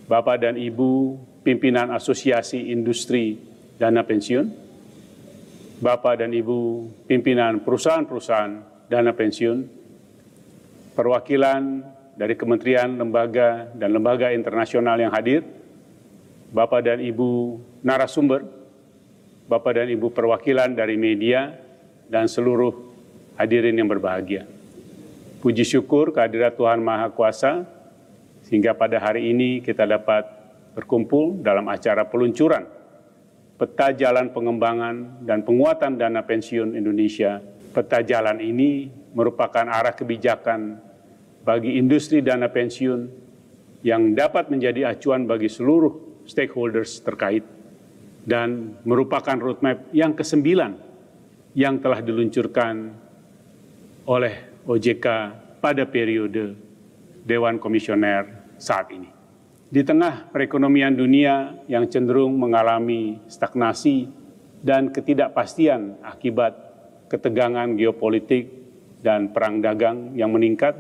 Bapak dan Ibu pimpinan Asosiasi Industri Dana Pensiun, Bapak dan Ibu pimpinan perusahaan-perusahaan dana pensiun, perwakilan dari kementerian, lembaga, dan lembaga internasional yang hadir, Bapak dan Ibu narasumber, Bapak dan Ibu perwakilan dari media, dan seluruh hadirin yang berbahagia. Puji syukur kehadirat Tuhan Maha Kuasa, sehingga pada hari ini kita dapat berkumpul dalam acara peluncuran Peta Jalan Pengembangan dan Penguatan Dana Pensiun Indonesia. Peta jalan ini merupakan arah kebijakan bagi industri dana pensiun yang dapat menjadi acuan bagi seluruh stakeholders terkait dan merupakan roadmap yang ke-9 yang telah diluncurkan oleh OJK pada periode Dewan Komisioner saat ini. Di tengah perekonomian dunia yang cenderung mengalami stagnasi dan ketidakpastian akibat ketegangan geopolitik dan perang dagang yang meningkat,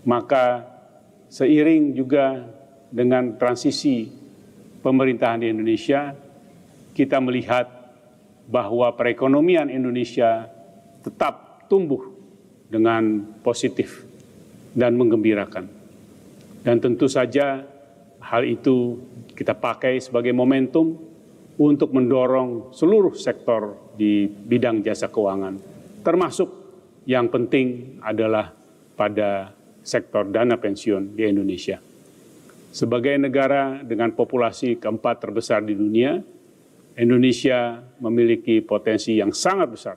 maka seiring juga dengan transisi pemerintahan di Indonesia, kita melihat bahwa perekonomian Indonesia tetap tumbuh dengan positif dan menggembirakan. Dan tentu saja hal itu kita pakai sebagai momentum untuk mendorong seluruh sektor di bidang jasa keuangan, termasuk yang penting adalah pada sektor dana pensiun di Indonesia. Sebagai negara dengan populasi keempat terbesar di dunia, Indonesia memiliki potensi yang sangat besar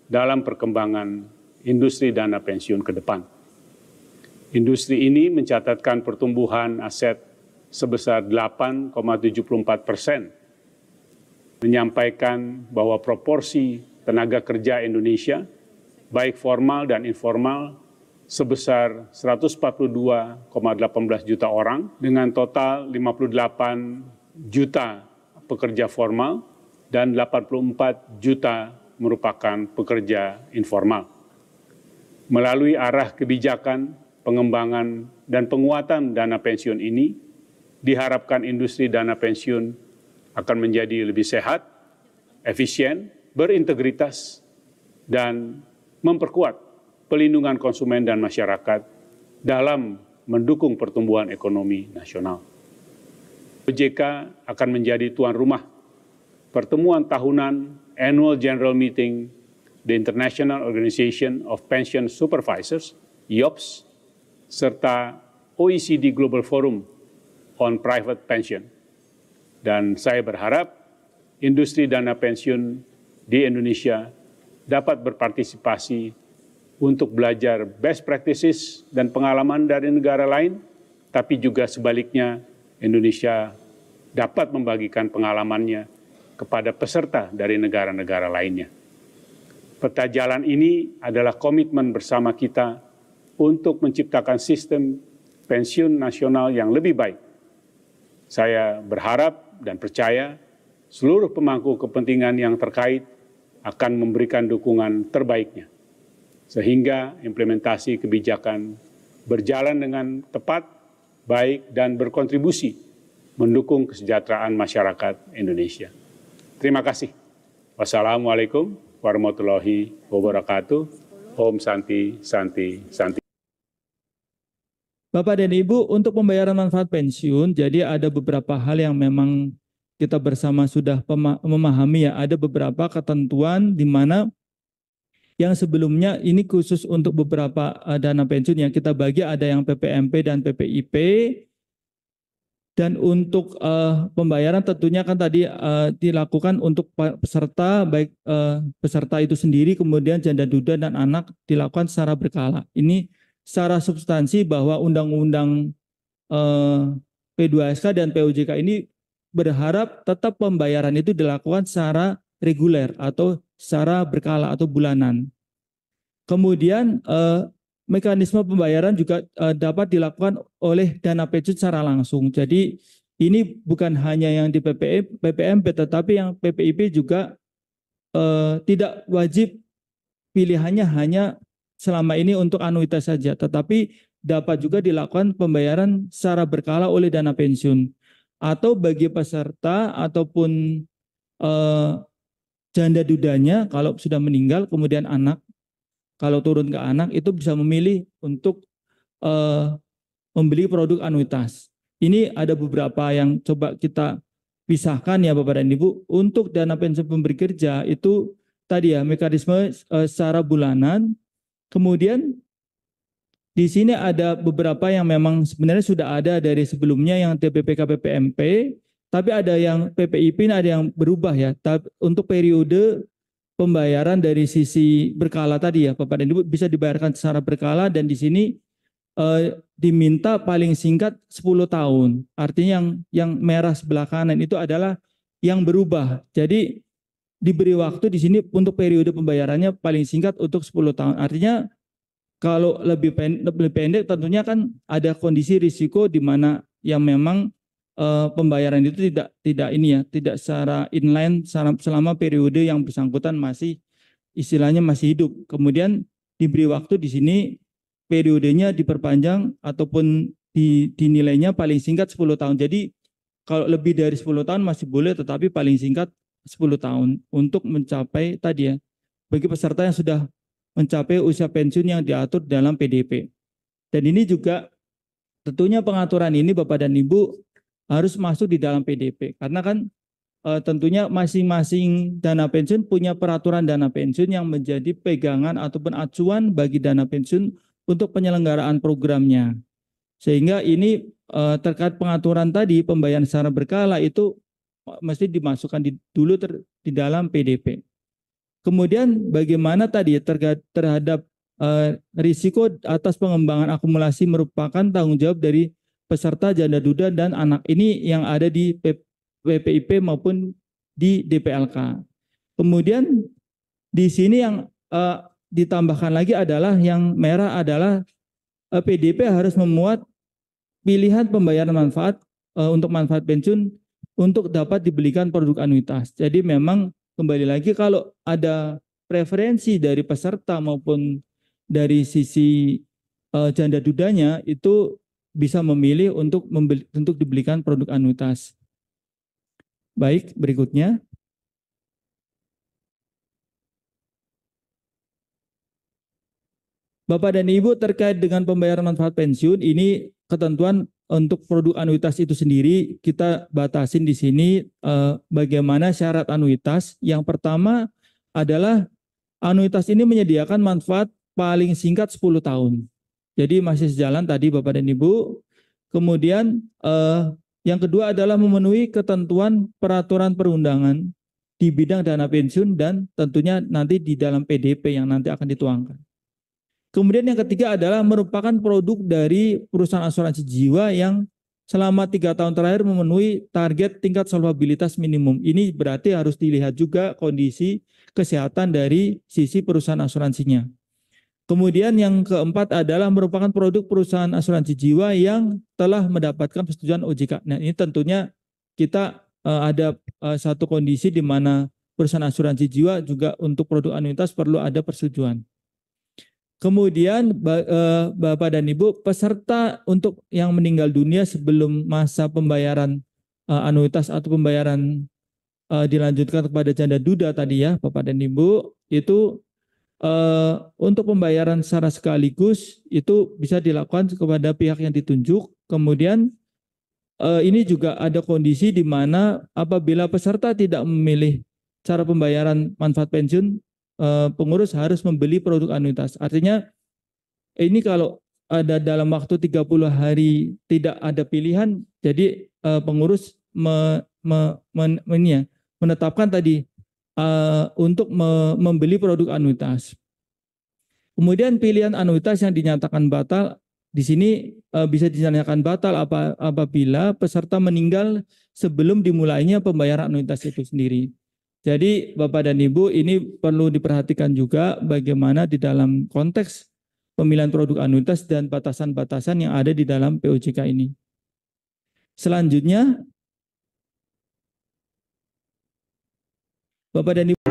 dalam perkembangan industri dana pensiun ke depan. Industri ini mencatatkan pertumbuhan aset sebesar 8,74%, menyampaikan bahwa proporsi tenaga kerja Indonesia, baik formal dan informal, sebesar 142,18 juta orang, dengan total 58 juta pekerja formal dan 84 juta merupakan pekerja informal. Melalui arah kebijakan, pengembangan, dan penguatan dana pensiun ini, diharapkan industri dana pensiun akan menjadi lebih sehat, efisien, berintegritas, dan memperkuat pelindungan konsumen dan masyarakat dalam mendukung pertumbuhan ekonomi nasional. OJK akan menjadi tuan rumah pertemuan tahunan Annual General Meeting the International Organization of Pension Supervisors, IOPS, serta OECD Global Forum on Private Pension. Dan saya berharap industri dana pensiun di Indonesia dapat berpartisipasi untuk belajar best practices dan pengalaman dari negara lain, tapi juga sebaliknya Indonesia dapat membagikan pengalamannya kepada peserta dari negara-negara lainnya. Peta jalan ini adalah komitmen bersama kita untuk menciptakan sistem pensiun nasional yang lebih baik. Saya berharap dan percaya seluruh pemangku kepentingan yang terkait akan memberikan dukungan terbaiknya, sehingga implementasi kebijakan berjalan dengan tepat, baik, dan berkontribusi mendukung kesejahteraan masyarakat Indonesia. Terima kasih. Wassalamualaikum warahmatullahi wabarakatuh. Om Santi, Santi, Santi. Bapak dan Ibu, untuk pembayaran manfaat pensiun, jadi ada beberapa hal yang memang kita bersama sudah memahami ya. Ada beberapa ketentuan di mana yang sebelumnya ini khusus untuk beberapa dana pensiun yang kita bagi, ada yang PPMP dan PPIP. Dan untuk pembayaran tentunya kan tadi dilakukan untuk peserta, baik peserta itu sendiri, kemudian janda duda dan anak dilakukan secara berkala. Ini secara substansi bahwa Undang-Undang P2SK dan POJK ini berharap tetap pembayaran itu dilakukan secara reguler atau secara berkala atau bulanan. Kemudian mekanisme pembayaran juga dapat dilakukan oleh dana pensiun secara langsung. Jadi ini bukan hanya yang di PPMP, tetapi yang PPIP juga tidak wajib pilihannya hanya selama ini untuk anuitas saja, tetapi dapat juga dilakukan pembayaran secara berkala oleh dana pensiun. Atau bagi peserta ataupun janda dudanya kalau sudah meninggal, kemudian anak, kalau turun ke anak itu bisa memilih untuk membeli produk anuitas. Ini ada beberapa yang coba kita pisahkan ya Bapak dan Ibu. Untuk dana pensiun pemberi kerja itu tadi ya mekanisme secara bulanan. Kemudian di sini ada beberapa yang memang sebenarnya sudah ada dari sebelumnya yang TPPK PPMP, tapi ada yang PPIP ada yang berubah ya. Untuk periode pembayaran dari sisi berkala tadi ya Bapak dan Ibu bisa dibayarkan secara berkala, dan di sini diminta paling singkat 10 tahun. Artinya yang merah sebelah kanan itu adalah yang berubah. Jadi diberi waktu di sini untuk periode pembayarannya paling singkat untuk 10 tahun. Artinya kalau lebih pendek tentunya kan ada kondisi risiko di mana yang memang pembayaran itu tidak secara inline selama periode yang bersangkutan masih istilahnya masih hidup. Kemudian diberi waktu di sini periodenya diperpanjang ataupun dinilainya paling singkat 10 tahun. Jadi kalau lebih dari 10 tahun masih boleh, tetapi paling singkat 10 tahun untuk mencapai tadi ya, bagi peserta yang sudah mencapai usia pensiun yang diatur dalam PDP. Dan ini juga tentunya pengaturan ini Bapak dan Ibu harus masuk di dalam PDP. Karena kan tentunya masing-masing dana pensiun punya peraturan dana pensiun yang menjadi pegangan ataupun acuan bagi dana pensiun untuk penyelenggaraan programnya. Sehingga ini terkait pengaturan tadi pembayaran secara berkala itu mesti dimasukkan dulu di dalam PDP. Kemudian bagaimana tadi terhadap risiko atas pengembangan akumulasi merupakan tanggung jawab dari peserta janda duda dan anak ini yang ada di PPIP maupun di DPLK. Kemudian di sini yang ditambahkan lagi adalah yang merah adalah PDP harus memuat pilihan pembayaran manfaat untuk manfaat pensiun untuk dapat dibelikan produk anuitas. Jadi memang kembali lagi kalau ada preferensi dari peserta maupun dari sisi janda dudanya itu bisa memilih untuk dibelikan produk anuitas. Baik, berikutnya. Bapak dan Ibu, terkait dengan pembayaran manfaat pensiun, ini ketentuan untuk produk anuitas itu sendiri kita batasin di sini bagaimana syarat anuitas. Yang pertama adalah anuitas ini menyediakan manfaat paling singkat 10 tahun. Jadi masih sejalan tadi Bapak dan Ibu. Kemudian yang kedua adalah memenuhi ketentuan peraturan perundangan di bidang dana pensiun dan tentunya nanti di dalam PDP yang nanti akan dituangkan. Kemudian yang ketiga adalah merupakan produk dari perusahaan asuransi jiwa yang selama 3 tahun terakhir memenuhi target tingkat solvabilitas minimum. Ini berarti harus dilihat juga kondisi kesehatan dari sisi perusahaan asuransinya. Kemudian yang keempat adalah merupakan produk perusahaan asuransi jiwa yang telah mendapatkan persetujuan OJK. Nah ini tentunya kita ada satu kondisi di mana perusahaan asuransi jiwa juga untuk produk anuitas perlu ada persetujuan. Kemudian Bapak dan Ibu, peserta untuk yang meninggal dunia sebelum masa pembayaran anuitas atau pembayaran dilanjutkan kepada janda duda tadi ya Bapak dan Ibu, itu untuk pembayaran secara sekaligus itu bisa dilakukan kepada pihak yang ditunjuk. Kemudian ini juga ada kondisi di mana apabila peserta tidak memilih cara pembayaran manfaat pensiun, pengurus harus membeli produk anuitas. Artinya ini kalau ada dalam waktu 30 hari tidak ada pilihan, jadi pengurus menetapkan tadi untuk membeli produk anuitas. Kemudian pilihan anuitas yang dinyatakan batal di sini bisa dinyatakan batal apabila peserta meninggal sebelum dimulainya pembayaran anuitas itu sendiri. Jadi Bapak dan Ibu, ini perlu diperhatikan juga bagaimana di dalam konteks pemilihan produk anuitas dan batasan-batasan yang ada di dalam POJK ini. Selanjutnya, Bapak dan Ibu,